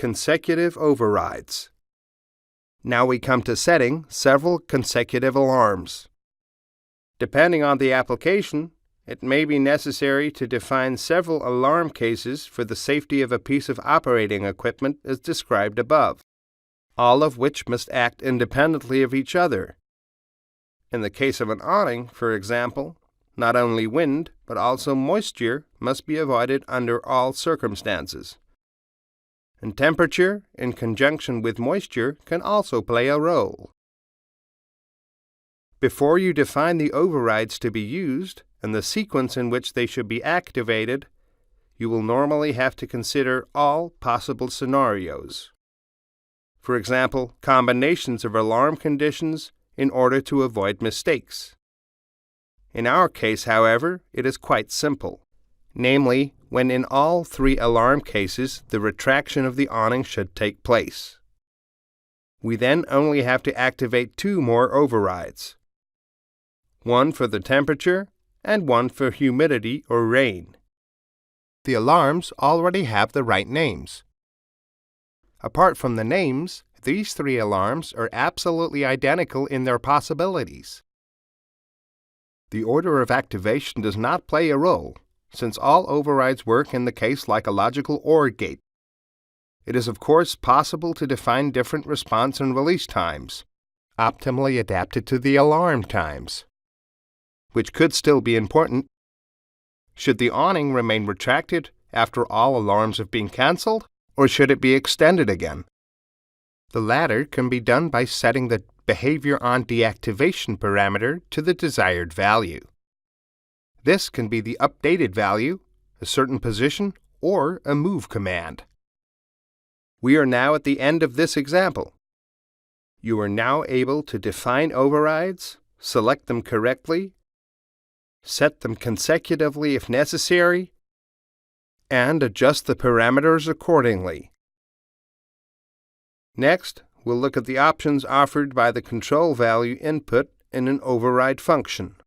consecutive overrides. Now we come to setting several consecutive alarms. Depending on the application, it may be necessary to define several alarm cases for the safety of a piece of operating equipment as described above, all of which must act independently of each other. In the case of an awning, for example, not only wind, but also moisture must be avoided under all circumstances. And temperature, in conjunction with moisture, can also play a role. Before you define the overrides to be used and the sequence in which they should be activated, you will normally have to consider all possible scenarios. For example, combinations of alarm conditions in order to avoid mistakes. In our case, however, it is quite simple, namely, when in all three alarm cases the retraction of the awning should take place. We then only have to activate two more overrides, one for the temperature and one for humidity or rain. The alarms already have the right names. Apart from the names, these three alarms are absolutely identical in their possibilities. The order of activation does not play a role, since all overrides work in the case like a logical OR gate. It is of course possible to define different response and release times, optimally adapted to the alarm times, which could still be important. Should the awning remain retracted after all alarms have been cancelled, or should it be extended again? The latter can be done by setting the behavior on deactivation parameter to the desired value. This can be the updated value, a certain position, or a move command. We are now at the end of this example. You are now able to define overrides, select them correctly, set them consecutively if necessary, and adjust the parameters accordingly. Next, we'll look at the options offered by the control value input in an override function.